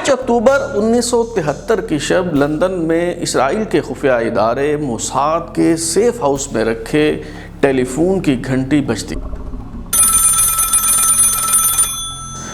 اکتوبر 1973 کی شب لندن میں اسرائیل کے خفیہ ادارے موساد کے سیف ہاؤس میں رکھے ٹیلی فون کی گھنٹی بجتی۔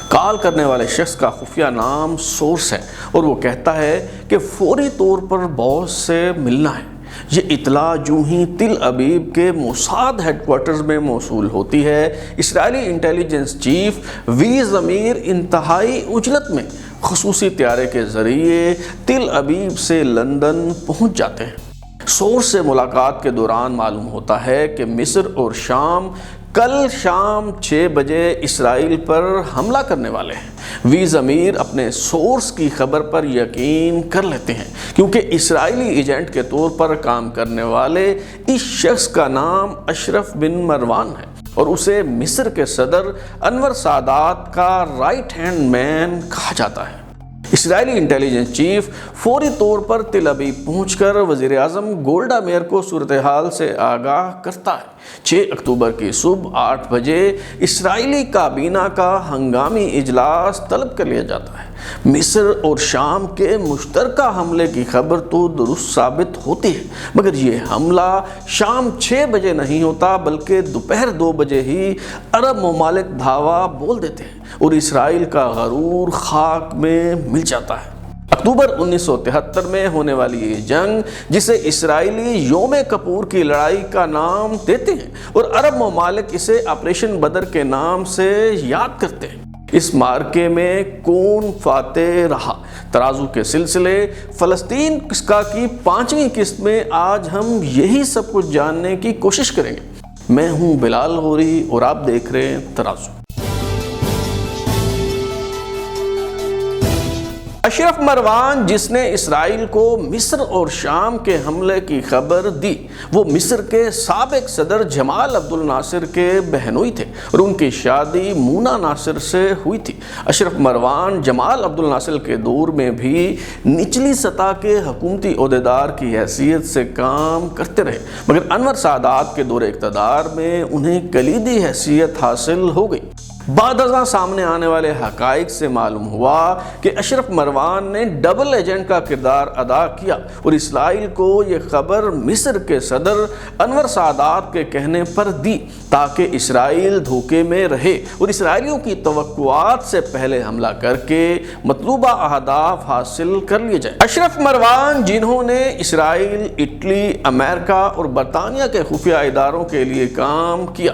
کال کرنے والے شخص کا خفیہ نام سورس ہے اور وہ کہتا ہے کہ فوری طور پر باس سے ملنا ہے۔ یہ اطلاع جو ہی تل ابیب کے موساد ہیڈ کوارٹرز میں موصول ہوتی ہے، اسرائیلی انٹیلیجنس چیف وی ضمیر انتہائی عجلت میں خصوصی طیارے کے ذریعے تل ابیب سے لندن پہنچ جاتے ہیں۔ سورس سے ملاقات کے دوران معلوم ہوتا ہے کہ مصر اور شام کل شام 6 بجے اسرائیل پر حملہ کرنے والے ہیں۔ وی ضمیر اپنے سورس کی خبر پر یقین کر لیتے ہیں کیونکہ اسرائیلی ایجنٹ کے طور پر کام کرنے والے اس شخص کا نام اشرف بن مروان ہے اور اسے مصر کے صدر انور سادات کا رائٹ ہینڈ مین کہا جاتا ہے۔ اسرائیلی انٹیلیجنس چیف فوری طور پر تل ابیب پہنچ کر وزیر اعظم گولڈا میئر کو صورتحال سے آگاہ کرتا ہے۔ 6 اکتوبر کی صبح 8 بجے اسرائیلی کابینہ کا ہنگامی اجلاس طلب کر لیا جاتا ہے۔ مصر اور شام کے مشترکہ حملے کی خبر تو درست ثابت ہوتی ہے، مگر یہ حملہ شام 6 بجے نہیں ہوتا بلکہ دوپہر 2 بجے ہی عرب ممالک دھاوا بول دیتے ہیں اور اسرائیل کا غرور خاک میں مل جاتا ہے۔ اکتوبر 1973 میں ہونے والی یہ جنگ، جسے اسرائیلی یوم کپور کی لڑائی کا نام دیتے ہیں اور عرب ممالک اسے آپریشن بدر کے نام سے یاد کرتے ہیں، اس مارکے میں کون فاتح رہا؟ ترازو کے سلسلے فلسطین قصہ کی 5ویں قسط میں آج ہم یہی سب کچھ جاننے کی کوشش کریں گے۔ میں ہوں بلال غوری اور آپ دیکھ رہے ہیں ترازو۔ اشرف مروان جس نے اسرائیل کو مصر اور شام کے حملے کی خبر دی، وہ مصر کے سابق صدر جمال عبد الناصر کے بہنوئی تھے اور ان کی شادی مونا ناصر سے ہوئی تھی۔ اشرف مروان جمال عبد الناصر کے دور میں بھی نچلی سطح کے حکومتی عہدیدار کی حیثیت سے کام کرتے رہے، مگر انور سادات کے دور اقتدار میں انہیں کلیدی حیثیت حاصل ہو گئی۔ بعد ازاں سامنے آنے والے حقائق سے معلوم ہوا کہ اشرف مروان نے ڈبل ایجنٹ کا کردار ادا کیا اور اسرائیل کو یہ خبر مصر کے صدر انور سادات کے کہنے پر دی تاکہ اسرائیل دھوکے میں رہے اور اسرائیلیوں کی توقعات سے پہلے حملہ کر کے مطلوبہ اہداف حاصل کر لیے جائیں۔ اشرف مروان جنہوں نے اسرائیل، اٹلی، امریکہ اور برطانیہ کے خفیہ اداروں کے لیے کام کیا،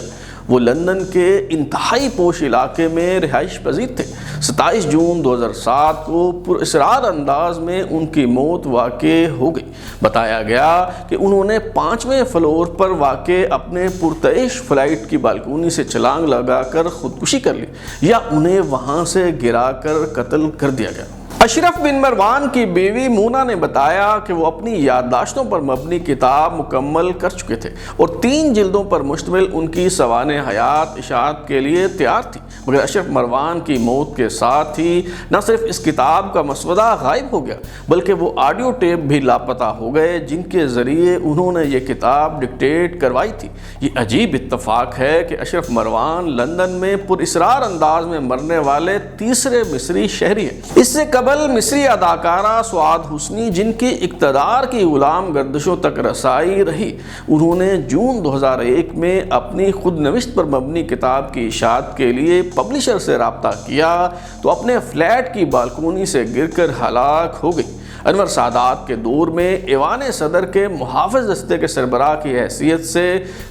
وہ لندن کے انتہائی پوش علاقے میں رہائش پذیر تھے۔ 27 جون 2007 کو پراسرار انداز میں ان کی موت واقع ہو گئی۔ بتایا گیا کہ انہوں نے 5ویں فلور پر واقع اپنے پرتعیش فلائٹ کی بالکونی سے چھلانگ لگا کر خودکشی کر لی یا انہیں وہاں سے گرا کر قتل کر دیا گیا۔ اشرف بن مروان کی بیوی مونا نے بتایا کہ وہ اپنی یادداشتوں پر مبنی کتاب مکمل کر چکے تھے اور 3 جلدوں پر مشتمل ان کی سوانح حیات اشاعت کے لیے تیار تھی، مگر اشرف مروان کی موت کے ساتھ ہی نہ صرف اس کتاب کا مسودہ غائب ہو گیا بلکہ وہ آڈیو ٹیپ بھی لاپتہ ہو گئے جن کے ذریعے انہوں نے یہ کتاب ڈکٹیٹ کروائی تھی۔ یہ عجیب اتفاق ہے کہ اشرف مروان لندن میں پراسرار انداز میں مرنے والے تیسرے مصری شہری ہیں۔ اس سے قبل مصری اداکارہ سعاد حسنی جن کی اقتدار کی غلام گردشوں تک رسائی رہی، انہوں نے جون 2001 میں اپنی خود نوشت پر مبنی کتاب کی اشاعت کے لیے پبلشر سے رابطہ کیا تو اپنے فلیٹ کی بالکونی سے گر کر ہلاک ہو گئی۔ انور سادات کے دور میں ایوان صدر کے محافظ دستے کے سربراہ کی حیثیت سے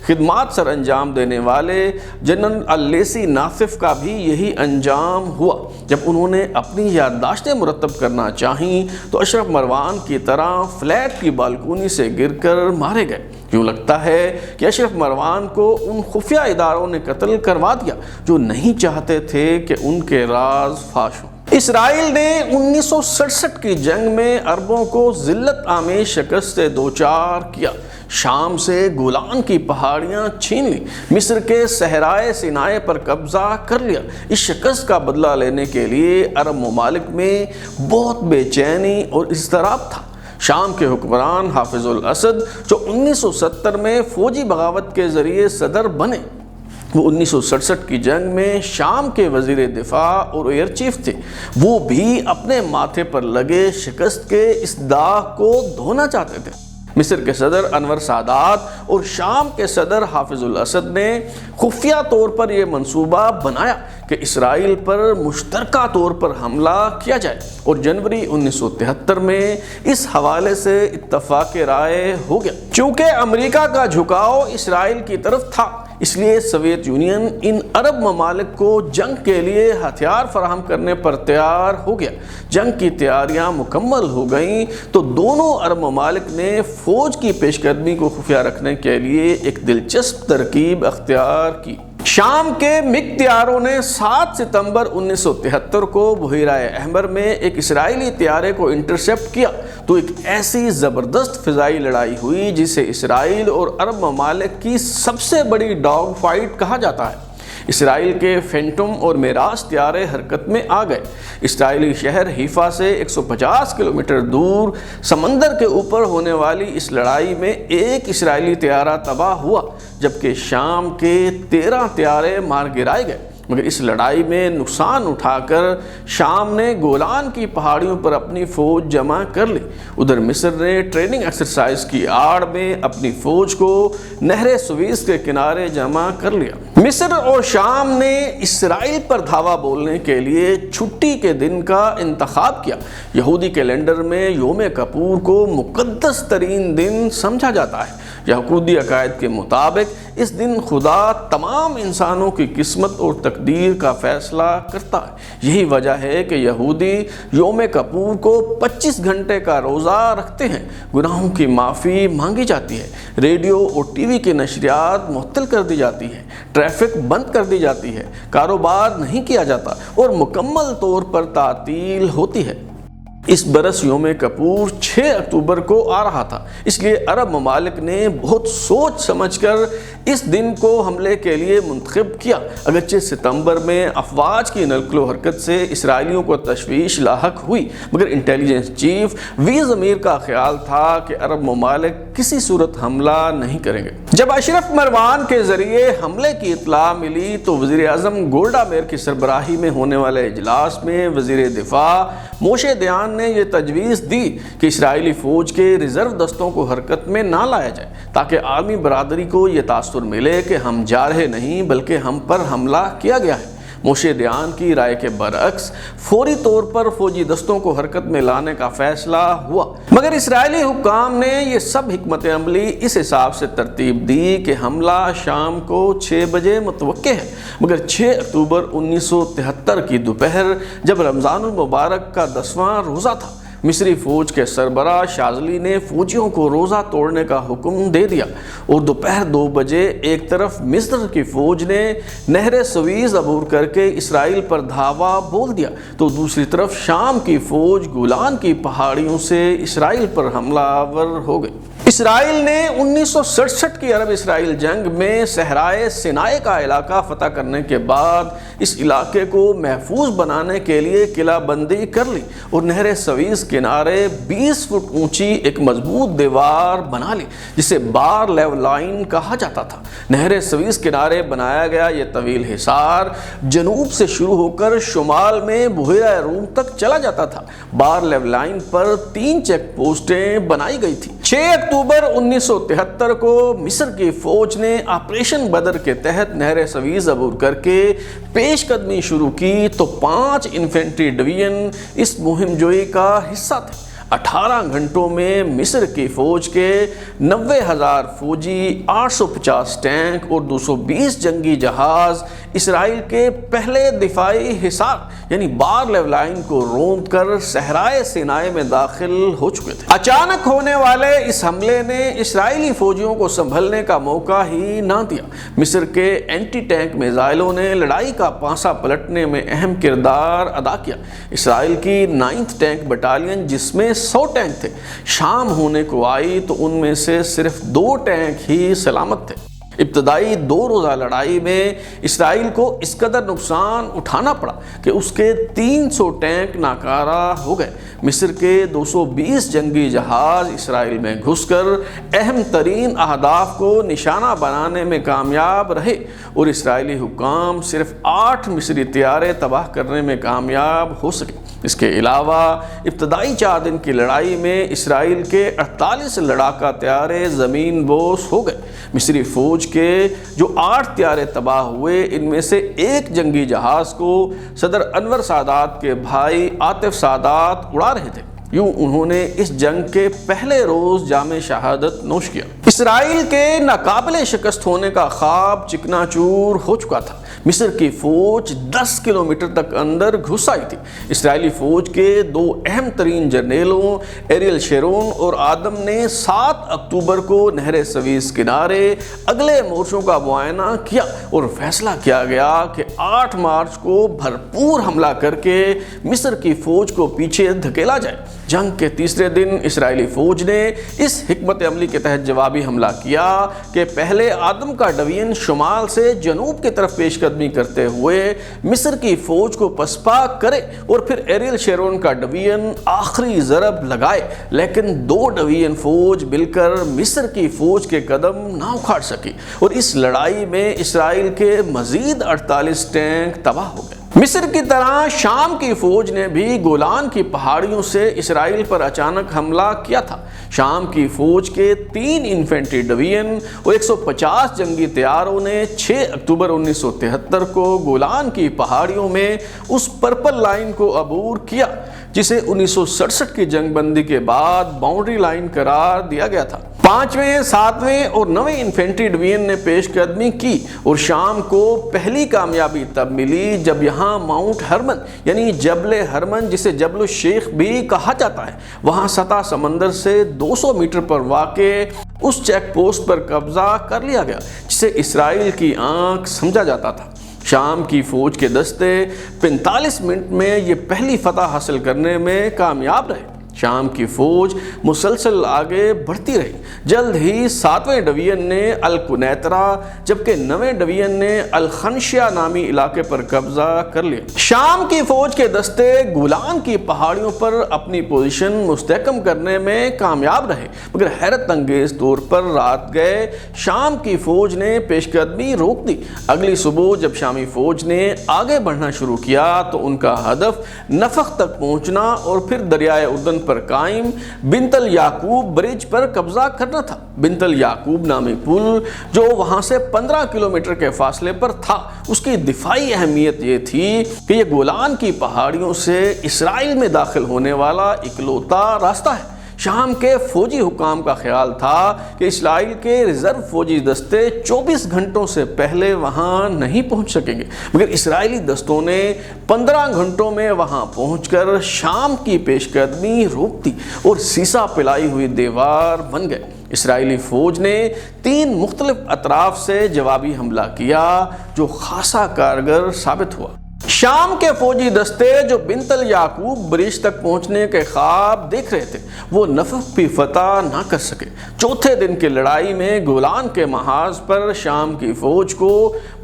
خدمات سر انجام دینے والے جنرل اللیسی ناصف کا بھی یہی انجام ہوا۔ جب انہوں نے اپنی یادداشتیں مرتب کرنا چاہیں تو اشرف مروان کی طرح فلیٹ کی بالکونی سے گر کر مارے گئے۔ یوں لگتا ہے کہ اشرف مروان کو ان خفیہ اداروں نے قتل کروا دیا جو نہیں چاہتے تھے کہ ان کے راز فاش ہوں۔ اسرائیل نے 1967 کی جنگ میں عربوں کو ذلت آمیز شکست سے دوچار کیا، شام سے گولان کی پہاڑیاں چھین لی، مصر کے صحرائے سینائے پر قبضہ کر لیا۔ اس شکست کا بدلہ لینے کے لیے عرب ممالک میں بہت بے چینی اور اضطراب تھا۔ شام کے حکمران حافظ الاسد جو 1970 میں فوجی بغاوت کے ذریعے صدر بنے، وہ 1967 کی جنگ میں شام کے وزیر دفاع اور ایئر چیف تھے، وہ بھی اپنے ماتھے پر لگے شکست کے اس داغ کو دھونا چاہتے تھے۔ مصر کے صدر انور سادات اور شام کے صدر حافظ الاسد نے خفیہ طور پر یہ منصوبہ بنایا کہ اسرائیل پر مشترکہ طور پر حملہ کیا جائے، اور جنوری 1973 میں اس حوالے سے اتفاق رائے ہو گیا۔ چونکہ امریکہ کا جھکاؤ اسرائیل کی طرف تھا، اس لیے سوویت یونین ان عرب ممالک کو جنگ کے لیے ہتھیار فراہم کرنے پر تیار ہو گیا۔ جنگ کی تیاریاں مکمل ہو گئیں تو دونوں عرب ممالک نے فوج کی پیش قدمی کو خفیہ رکھنے کے لیے ایک دلچسپ ترکیب اختیار کی۔ شام کے مگ طیاروں نے 7 ستمبر 1973 کو بحیرہ احمر میں ایک اسرائیلی طیارے کو انٹرسیپٹ کیا تو ایک ایسی زبردست فضائی لڑائی ہوئی جسے اسرائیل اور عرب ممالک کی سب سے بڑی ڈاگ فائٹ کہا جاتا ہے۔ اسرائیل کے فینٹم اور میراث طیارے حرکت میں آ گئے۔ اسرائیلی شہر حیفا سے 150 کلومیٹر دور سمندر کے اوپر ہونے والی اس لڑائی میں ایک اسرائیلی طیارہ تباہ ہوا، جبکہ شام کے 13 طیارے مار گرائے گئے۔ مگر اس لڑائی میں نقصان اٹھا کر شام نے گولان کی پہاڑیوں پر اپنی فوج جمع کر لی۔ ادھر مصر نے ٹریننگ ایکسرسائز کی آڑ میں اپنی فوج کو نہر سویز کے کنارے جمع کر لیا۔ مصر اور شام نے اسرائیل پر دھاوا بولنے کے لیے چھٹی کے دن کا انتخاب کیا۔ یہودی کیلنڈر میں یوم کپور کو مقدس ترین دن سمجھا جاتا ہے۔ یہودی عقائد کے مطابق اس دن خدا تمام انسانوں کی قسمت اور تقدیر کا فیصلہ کرتا ہے۔ یہی وجہ ہے کہ یہودی یوم کپور کو 25 گھنٹے کا روزہ رکھتے ہیں، گناہوں کی معافی مانگی جاتی ہے، ریڈیو اور ٹی وی کی نشریات معطل کر دی جاتی ہے، ٹریفک بند کر دی جاتی ہے، کاروبار نہیں کیا جاتا اور مکمل طور پر تعطیل ہوتی ہے۔ اس برس یوم کپور 6 اکتوبر کو آ رہا تھا، اس لیے عرب ممالک نے بہت سوچ سمجھ کر اس دن کو حملے کے لیے منتخب کیا۔ اگرچہ ستمبر میں افواج کی نقل و حرکت سے اسرائیلیوں کو تشویش لاحق ہوئی، مگر انٹیلیجنس چیف وی ضمیر کا خیال تھا کہ عرب ممالک کسی صورت حملہ نہیں کریں گے۔ جب اشرف مروان کے ذریعے حملے کی اطلاع ملی تو وزیر اعظم گولڈا میئر کی سربراہی میں ہونے والے اجلاس میں وزیر دفاع موشے دیان نے یہ تجویز دی کہ اسرائیلی فوج کے ریزرو دستوں کو حرکت میں نہ لایا جائے، تاکہ عالمی برادری کو یہ تاثر ملے کہ ہم جا رہے نہیں بلکہ ہم پر حملہ کیا گیا ہے۔ موشے دیان کی رائے کے برعکس فوری طور پر فوجی دستوں کو حرکت میں لانے کا فیصلہ ہوا، مگر اسرائیلی حکام نے یہ سب حکمت عملی اس حساب سے ترتیب دی کہ حملہ شام کو 6 بجے متوقع ہے۔ مگر 6 اکتوبر 1973 کی دوپہر جب رمضان المبارک کا 10واں روزہ تھا، مصری فوج کے سربراہ شاذلی نے فوجیوں کو روزہ توڑنے کا حکم دے دیا، اور دوپہر 2 بجے ایک طرف مصر کی فوج نے نہر سویز عبور کر کے اسرائیل پر دھاوا بول دیا تو دوسری طرف شام کی فوج گولان کی پہاڑیوں سے اسرائیل پر حملہ آور ہو گئی۔ اسرائیل نے 1967 کی عرب اسرائیل جنگ میں صحرائے سینائے کا علاقہ فتح کرنے کے بعد اس علاقے کو محفوظ بنانے کے لیے قلعہ بندی کر لی اور نہر سویز کنارے 20 فٹ اونچی ایک مضبوط دیوار بنا لی، جسے بار لیول لائن کہا جاتا تھا۔ نہر سویز کنارے بنایا گیا یہ طویل حصار جنوب سے شروع ہو کر شمال میں بحیرہ روم تک چلا جاتا تھا۔ بار لیول لائن پر 3 چیک پوسٹیں بنائی گئی تھی۔ 6 اکتوبر 1973 کو مصر کی فوج نے آپریشن بدر کے تحت نہر سویز عبور کر کے پیش قدمی شروع کی تو 5 انفینٹری ڈویژن اس مہم جوئی کا حصہ تھے۔ 18 گھنٹوں میں مصر کی فوج کے 90,000 فوجی، 850 ٹینک اور 220 جنگی جہاز اسرائیل کے پہلے دفاعی حصار یعنی بار لیول لائن کو روند کر صحرائے سینائے میں داخل ہو چکے تھے۔ اچانک ہونے والے اس حملے نے اسرائیلی فوجیوں کو سنبھلنے کا موقع ہی نہ دیا۔ مصر کے اینٹی ٹینک میزائلوں نے لڑائی کا پانسا پلٹنے میں اہم کردار ادا کیا۔ اسرائیل کی 9th ٹینک بٹالین، جس میں 100 ٹینک تھے، شام ہونے کو آئی تو ان میں سے صرف 2 ٹینک ہی سلامت تھے۔ ابتدائی 2 روزہ لڑائی میں اسرائیل کو اس قدر نقصان اٹھانا پڑا کہ اس کے 300 ٹینک ناکارہ ہو گئے۔ مصر کے 220 جنگی جہاز اسرائیل میں گھس کر اہم ترین اہداف کو نشانہ بنانے میں کامیاب رہے اور اسرائیلی حکام صرف 8 مصری طیارے تباہ کرنے میں کامیاب ہو سکے۔ اس کے علاوہ ابتدائی 4 دن کی لڑائی میں اسرائیل کے 48 لڑاکا طیارے زمین بوس ہو گئے۔ مصری فوج کے جو 8 طیارے تباہ ہوئے، ان میں سے ایک جنگی جہاز کو صدر انور سادات کے بھائی عاطف سادات اڑا رہے تھے۔ یوں انہوں نے اس جنگ کے پہلے روز جام شہادت نوش کیا۔ اسرائیل کے ناقابل شکست ہونے کا خواب چکنا چور ہو چکا تھا۔ مصر کی فوج 10 کلومیٹر تک اندر گھس آئی تھی۔ اسرائیلی فوج کے 2 اہم ترین جرنیلوں ایریل شیرون اور آدم نے 7 اکتوبر کو نہر سویز کنارے اگلے مورچوں کا معائنہ کیا اور فیصلہ کیا گیا کہ 8 مارچ کو بھرپور حملہ کر کے مصر کی فوج کو پیچھے دھکیلا جائے۔ جنگ کے تیسرے دن اسرائیلی فوج نے اس حکمت عملی کے تحت جوابی حملہ کیا کہ پہلے آدم کا ڈویژن شمال سے جنوب کی طرف پیش قدمی کرتے ہوئے مصر کی فوج کو پسپا کرے اور پھر ایریل شیرون کا ڈویژن آخری ضرب لگائے، لیکن 2 ڈویژن فوج مل کر مصر کی فوج کے قدم نہ اکھاڑ سکی اور اس لڑائی میں اسرائیل کے مزید 48 ٹینک تباہ ہو گئے۔ مصر کی طرح شام کی فوج نے بھی گولان کی پہاڑیوں سے اسرائیل پر اچانک حملہ کیا تھا۔ شام کی فوج کے 3 انفینٹری ڈویژن اور 150 جنگی طیاروں نے 6 اکتوبر 1973 کو گولان کی پہاڑیوں میں اس پرپل لائن کو عبور کیا جسے 1967 کی جنگ بندی کے بعد باؤنڈری لائن قرار دیا گیا تھا۔ 5ویں، 7ویں اور 9ویں انفینٹری ڈویژن نے پیش قدمی کی اور شام کو پہلی کامیابی تب ملی جب یہاں ماؤنٹ ہرمن یعنی جبل ہرمن جسے جبل الشیخ بھی کہا جاتا ہے، وہاں سطح سمندر سے 200 میٹر پر واقع اس چیک پوسٹ پر قبضہ کر لیا گیا جسے اسرائیل کی آنکھ سمجھا جاتا تھا۔ شام کی فوج کے دستے 45 منٹ میں یہ پہلی فتح حاصل کرنے میں کامیاب رہے۔ شام کی فوج مسلسل آگے بڑھتی رہی۔ جلد ہی 7ویں ڈویژن نے القنیطرہ جبکہ 9ویں ڈویژن نے الخنشیہ نامی علاقے پر قبضہ کر لیا۔ شام کی فوج کے دستے گولان کی پہاڑیوں پر اپنی پوزیشن مستحکم کرنے میں کامیاب رہے، مگر حیرت انگیز طور پر رات گئے شام کی فوج نے پیش قدمی روک دی۔ اگلی صبح جب شامی فوج نے آگے بڑھنا شروع کیا تو ان کا ہدف نفق تک پہنچنا اور پھر دریائے اردن پر قائم بنت الیعقوب برج پر قبضہ کرنا تھا۔ بنت الیعقوب نامی پل جو وہاں سے 15 کلومیٹر کے فاصلے پر تھا، اس کی دفاعی اہمیت یہ تھی کہ یہ گولان کی پہاڑیوں سے اسرائیل میں داخل ہونے والا اکلوتا راستہ ہے۔ شام کے فوجی حکام کا خیال تھا کہ اسرائیل کے ریزرو فوجی دستے 24 گھنٹوں سے پہلے وہاں نہیں پہنچ سکیں گے، مگر اسرائیلی دستوں نے 15 گھنٹوں میں وہاں پہنچ کر شام کی پیش قدمی روک دی اور سیسا پلائی ہوئی دیوار بن گئے۔ اسرائیلی فوج نے 3 مختلف اطراف سے جوابی حملہ کیا جو خاصا کارگر ثابت ہوا۔ شام کے فوجی دستے جو بنت الیعقوب برج تک پہنچنے کے خواب دیکھ رہے تھے وہ نفق بھی فتح نہ کر سکے۔ چوتھے دن کی لڑائی میں گولان کے محاذ پر شام کی فوج کو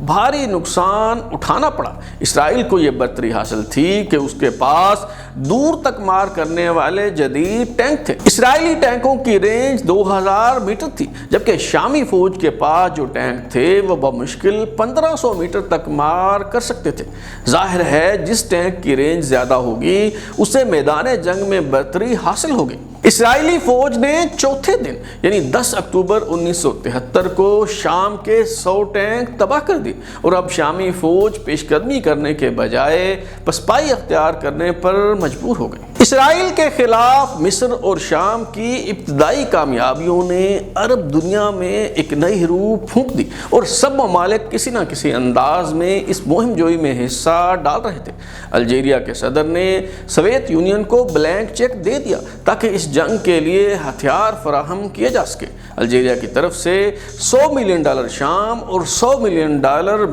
بھاری نقصان اٹھانا پڑا۔ اسرائیل کو یہ برتری حاصل تھی کہ اس کے پاس دور تک مار کرنے والے جدید ٹینک تھے۔ اسرائیلی ٹینکوں کی رینج 2000 میٹر تھی، جبکہ شامی فوج کے پاس جو ٹینک تھے وہ بمشکل 1500 میٹر تک مار کر سکتے تھے۔ ظاہر ہے جس ٹینک کی رینج زیادہ ہوگی اسے میدان جنگ میں برتری حاصل ہوگی۔ اسرائیلی فوج نے چوتھے دن یعنی 10 اکتوبر 1973 کو شام کے 100 ٹینک تباہ کر دی اور اب شامی فوج پیش قدمی کرنے کے بجائے پسپائی اختیار کرنے پر مجبور ہو گئی۔ اسرائیل کے خلاف مصر اور شام کی ابتدائی کامیابیوں نے عرب دنیا میں ایک نئی روح پھونک دی اور سب ممالک کسی نہ کسی انداز میں اس مہم جوئی میں حصہ ڈال رہے تھے۔ الجیریا کے صدر نے سوویت یونین کو بلینک چیک دے دیا تاکہ اس جنگ کے لیے ہتھیار فراہم کیے جا سکے۔ الجیریا کی طرف سے $100 ملین شام اور $100 ملین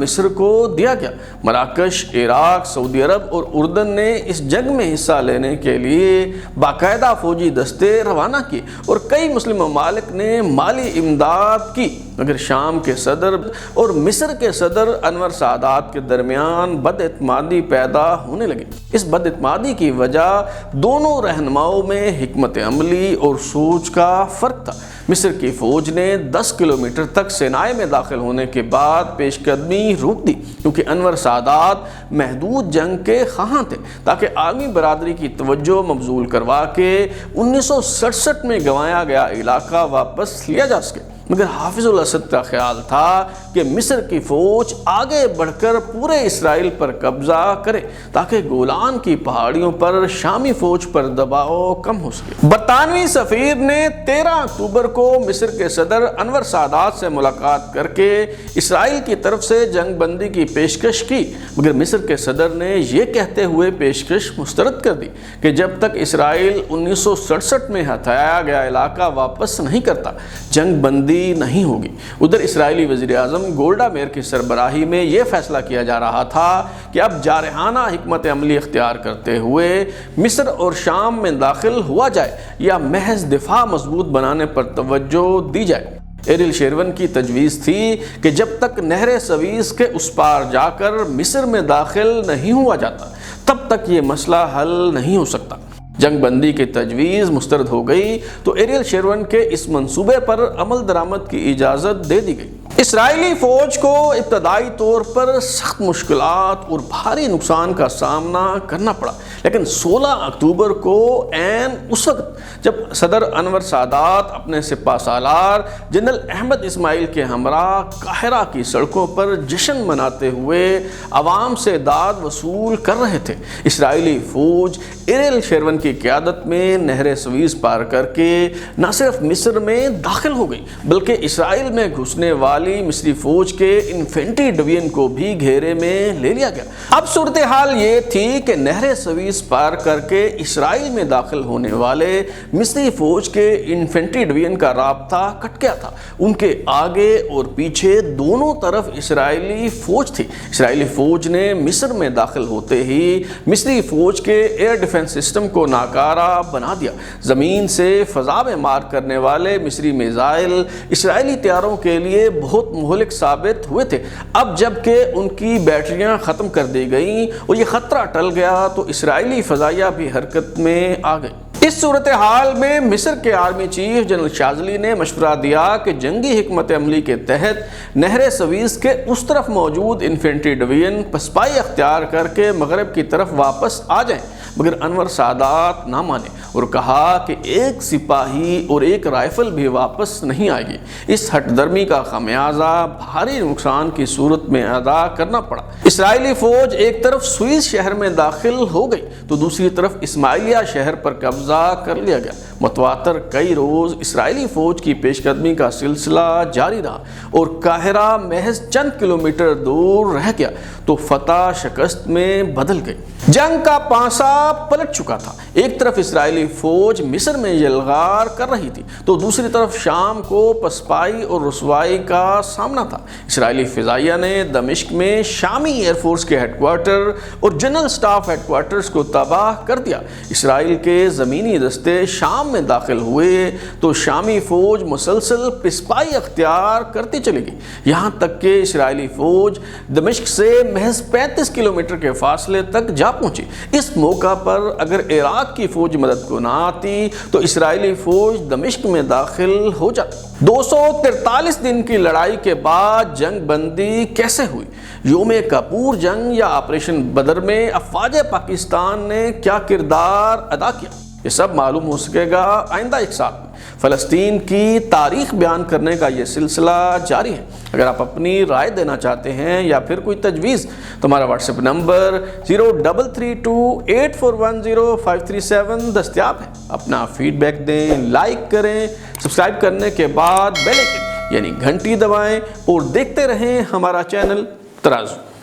مصر کو دیا گیا۔ مراکش، عراق، سعودی عرب اور اردن نے اس جنگ میں حصہ لینے کے لیے باقاعدہ فوجی دستے روانہ کیے اور کئی مسلم ممالک نے مالی امداد کی۔ مگر شام کے صدر اور مصر کے صدر انور سادات کے درمیان بد اعتمادی پیدا ہونے لگی۔ اس بد اعتمادی کی وجہ دونوں رہنماؤں میں حکمت عملی اور سوچ کا فرق تھا۔ مصر کی فوج نے 10 کلومیٹر تک سینائے میں داخل ہونے کے بعد پیش قدمی روک دی، کیونکہ انور سادات محدود جنگ کے خواہاں تھے تاکہ عالمی برادری کی توجہ مبذول کروا کے 1967 میں گنوایا گیا علاقہ واپس لیا جا سکے۔ مگر حافظ الاسد کا خیال تھا کہ مصر کی فوج آگے بڑھ کر پورے اسرائیل پر قبضہ کرے تاکہ گولان کی پہاڑیوں پر شامی فوج پر دباؤ کم ہو سکے۔ برطانوی سفیر نے 13 اکتوبر کو مصر کے صدر انور سادات سے ملاقات کر کے اسرائیل کی طرف سے جنگ بندی کی پیشکش کی، مگر مصر کے صدر نے یہ کہتے ہوئے پیشکش مسترد کر دی کہ جب تک اسرائیل 1967 میں ہتھیایا گیا علاقہ واپس نہیں کرتا، جنگ بندی نہیں ہوگی۔ ادھر اسرائیلی وزیر اعظم گولڈا میئر کی سربراہی میں یہ فیصلہ کیا جا رہا تھا کہ اب جارحانہ حکمت عملی اختیار کرتے ہوئے مصر اور شام میں داخل ہوا جائے یا محض دفاع مضبوط بنانے پر توجہ دی جائے۔ ایریل شیرون کی تجویز تھی کہ جب تک نہر سویز کے اس پار جا کر مصر میں داخل نہیں ہوا جاتا تب تک یہ مسئلہ حل نہیں ہو سکتا۔ جنگ بندی کی تجویز مسترد ہو گئی تو ایریل شیرون کے اس منصوبے پر عمل درآمد کی اجازت دے دی گئی۔ اسرائیلی فوج کو ابتدائی طور پر سخت مشکلات اور بھاری نقصان کا سامنا کرنا پڑا، لیکن 16 اکتوبر کو عین اس وقت جب صدر انور سادات اپنے سپہ سالار جنرل احمد اسماعیل کے ہمراہ قاہرہ کی سڑکوں پر جشن مناتے ہوئے عوام سے داد وصول کر رہے تھے، اسرائیلی فوج ایریل شیرون کی قیادت میں نہر سویز پار کر کے نہ صرف مصر میں داخل ہو گئی بلکہ اسرائیل میں گھسنے والی مصری فوج کے انفینٹری ڈویژن کو بھی گھیرے میں لے لیا گیا۔ اب صورتحال یہ تھی کہ نہر سویز پار کر کے اسرائیل میں داخل ہونے والے مصری فوج کے انفینٹری ڈویژن کا رابطہ کٹ گیا تھا۔ ان کے آگے اور پیچھے دونوں طرف اسرائیلی فوج تھی۔ اسرائیلی فوج نے مصر میں داخل ہوتے ہی مصری فوج کے ایئر ڈیفنس سسٹم کو ناکارہ بنا دیا۔ زمین سے فضا میں مار کرنے والے مصری میزائل اسرائیلی طیاروں کے لیے بہت مہلک ثابت ہوئے تھے۔ اب جب کہ ان کی بیٹریاں ختم کر دی گئیں اور یہ خطرہ ٹل گیا تو اسرائیلی فضائیہ بھی حرکت میں آ گئی۔ اس صورتحال میں مصر کے آرمی چیف جنرل شاذلی نے مشورہ دیا کہ جنگی حکمت عملی کے تحت نہر سویز کے اس طرف موجود انفینٹری ڈویژن پسپائی اختیار کر کے مغرب کی طرف واپس آ جائیں، مگر انور سادات نہ مانے اور کہا کہ ایک سپاہی اور ایک رائفل بھی واپس نہیں آئے گی۔ اس ہٹ درمی کا خمیازہ بھاری نقصان کی صورت میں ادا کرنا پڑا۔ اسرائیلی فوج ایک طرف سویز شہر میں داخل ہو گئی تو دوسری طرف اسماعیلیہ شہر پر قبضہ کر لیا گیا۔ متواتر کئی روز اسرائیلی فوج کی پیش قدمی کا سلسلہ جاری رہا اور قاہرہ محض چند کلومیٹر دور رہ گیا تو فتح شکست میں بدل گئی۔ جنگ کا پانسا پلٹ چکا تھا۔ ایک طرف اسرائیلی فوج مصر میں یلغار کر رہی تھی تو دوسری طرف شام کو پسپائی اور رسوائی کا سامنا تھا۔ اسرائیلی فضائیہ نے دمشق میں شامی ایئر فورس کے ہیڈ کوارٹر اور جنرل سٹاف ہیڈ کوارٹرز کو تباہ کر دیا۔ اسرائیل کے زمینی دستے شام میں داخل ہوئے تو شامی فوج مسلسل پسپائی اختیار کرتی چلی گئی، یہاں تک کہ اسرائیلی فوج دمشق سے محض 35 کلومیٹر کے فاصلے تک جا پہنچی۔ اس موقع پر اگر عراق کی فوج مدد کو نہ آتی تو اسرائیلی فوج دمشق میں داخل ہو جاتی۔ 243 دن کی لڑائی کے بعد جنگ بندی کیسے ہوئی؟ یوم کپور جنگ یا آپریشن بدر میں افواج پاکستان نے کیا کردار ادا کیا؟ یہ سب معلوم ہو سکے گا آئندہ ایک ساتھ میں۔ فلسطین کی تاریخ بیان کرنے کا یہ سلسلہ جاری ہے۔ اگر آپ اپنی رائے دینا چاہتے ہیں یا پھر کوئی تجویز تو ہمارا واٹس ایپ نمبر 0332841057 دستیاب ہے۔ اپنا فیڈ بیک دیں، لائک کریں، سبسکرائب کرنے کے بعد بیل آئکن یعنی گھنٹی دبائیں اور دیکھتے رہیں ہمارا چینل ترازو۔